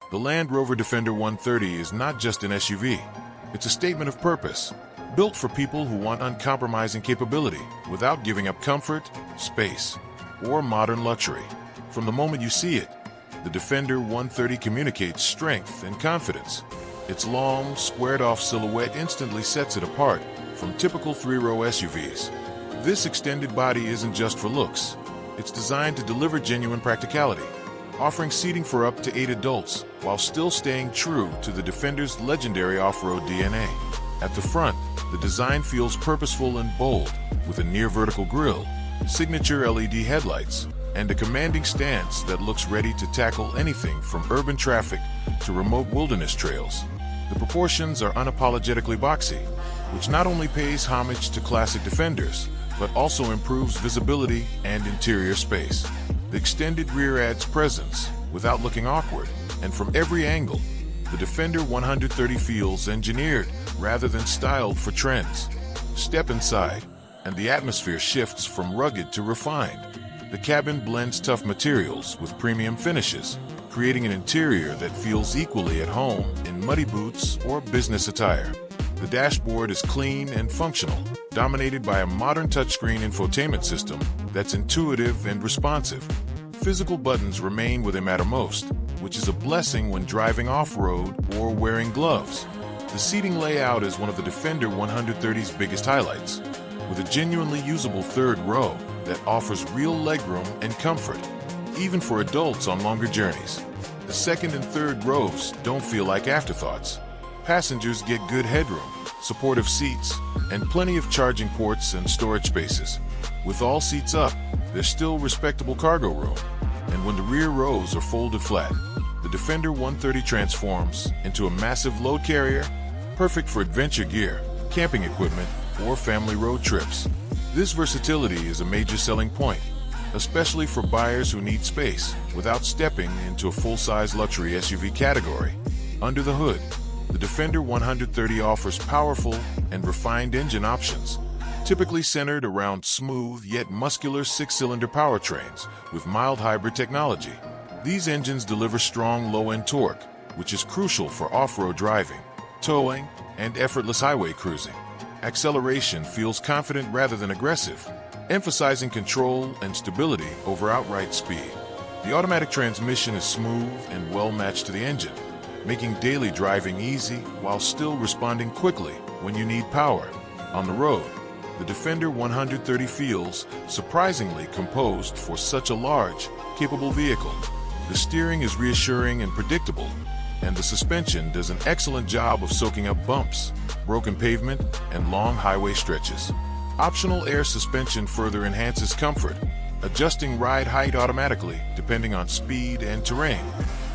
The Land Rover Defender 130 is not just an SUV. It's a statement of purpose, built for people who want uncompromising capability without giving up comfort, space, or modern luxury. From the moment you see it, the Defender 130 communicates strength and confidence. Its long, squared-off silhouette instantly sets it apart from typical three-row SUVs. This extended body isn't just for looks. It's designed to deliver genuine practicality, offering seating for up to 8 adults while still staying true to the Defender's legendary off-road DNA. At the front, the design feels purposeful and bold, with a near-vertical grille, signature LED headlights, and a commanding stance that looks ready to tackle anything from urban traffic to remote wilderness trails. The proportions are unapologetically boxy, which not only pays homage to classic Defenders, but also improves visibility and interior space. The extended rear adds presence without looking awkward, and from every angle, the Defender 130 feels engineered rather than styled for trends. Step inside, and the atmosphere shifts from rugged to refined. The cabin blends tough materials with premium finishes, creating an interior that feels equally at home in muddy boots or business attire. The dashboard is clean and functional, dominated by a modern touchscreen infotainment system that's intuitive and responsive. Physical buttons remain where they matter most, which is a blessing when driving off-road or wearing gloves. The seating layout is one of the Defender 130's biggest highlights, with a genuinely usable third row that offers real legroom and comfort, even for adults on longer journeys. The second and third rows don't feel like afterthoughts. Passengers get good headroom, supportive seats, and plenty of charging ports and storage spaces. With all seats up, there's still respectable cargo room, and when the rear rows are folded flat, the Defender 130 transforms into a massive load carrier, perfect for adventure gear, camping equipment, or family road trips. This versatility is a major selling point, especially for buyers who need space without stepping into a full-size luxury SUV category. Under the hood, the Defender 130 offers powerful and refined engine options, typically centered around smooth yet muscular 6-cylinder powertrains with mild hybrid technology. These engines deliver strong low-end torque, which is crucial for off-road driving, towing, and effortless highway cruising. Acceleration feels confident rather than aggressive, emphasizing control and stability over outright speed. The automatic transmission is smooth and well-matched to the engine, making daily driving easy while still responding quickly when you need power. On the road, the Defender 130 feels surprisingly composed for such a large, capable vehicle. The steering is reassuring and predictable, and the suspension does an excellent job of soaking up bumps, broken pavement, and long highway stretches. Optional air suspension further enhances comfort, adjusting ride height automatically depending on speed and terrain.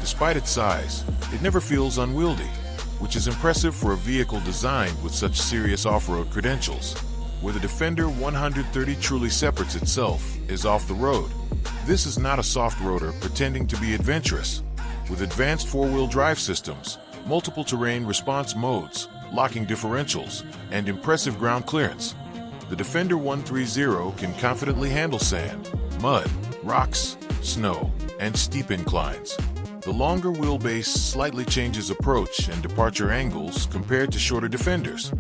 Despite its size, it never feels unwieldy, which is impressive for a vehicle designed with such serious off-road credentials. Where the Defender 130 truly separates itself is off the road. This is not a soft roader pretending to be adventurous. With advanced four-wheel drive systems, multiple terrain response modes, locking differentials, and impressive ground clearance, the Defender 130 can confidently handle sand, mud, rocks, snow, and steep inclines. The longer wheelbase slightly changes approach and departure angles compared to shorter Defenders,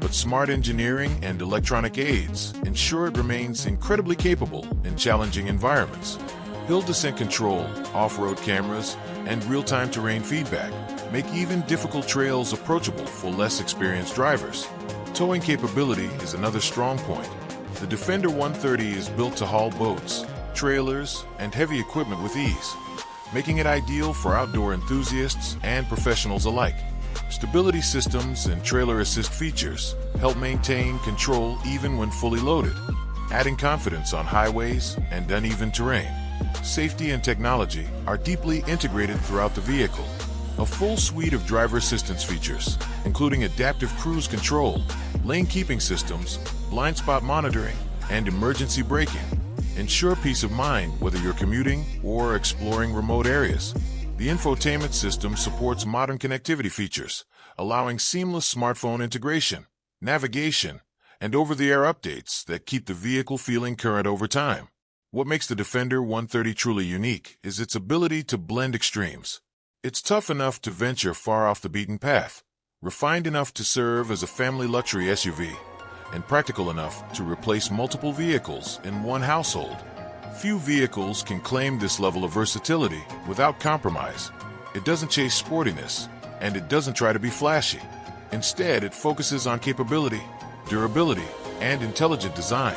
but smart engineering and electronic aids ensure it remains incredibly capable in challenging environments. Hill descent control, off-road cameras, and real-time terrain feedback make even difficult trails approachable for less experienced drivers. Towing capability is another strong point. The Defender 130 is built to haul boats, trailers, and heavy equipment with ease, making it ideal for outdoor enthusiasts and professionals alike. Stability systems and trailer assist features help maintain control even when fully loaded, adding confidence on highways and uneven terrain. Safety and technology are deeply integrated throughout the vehicle. A full suite of driver assistance features, including adaptive cruise control, lane keeping systems, blind spot monitoring, and emergency braking, ensure peace of mind whether you're commuting or exploring remote areas. The infotainment system supports modern connectivity features, allowing seamless smartphone integration, navigation, and over-the-air updates that keep the vehicle feeling current over time. What makes the Defender 130 truly unique is its ability to blend extremes. It's tough enough to venture far off the beaten path, refined enough to serve as a family luxury SUV, and practical enough to replace multiple vehicles in one household. Few vehicles can claim this level of versatility without compromise. It doesn't chase sportiness, and it doesn't try to be flashy. Instead, it focuses on capability, durability, and intelligent design.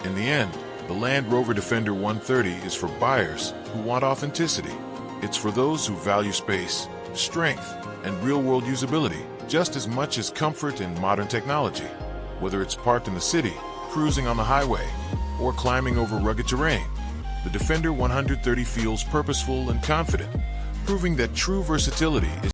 In the end, the Land Rover Defender 130 is for buyers who want authenticity. It's for those who value space, strength, and real-world usability just as much as comfort and modern technology. Whether it's parked in the city, cruising on the highway, or climbing over rugged terrain, the Defender 130 feels purposeful and confident, proving that true versatility is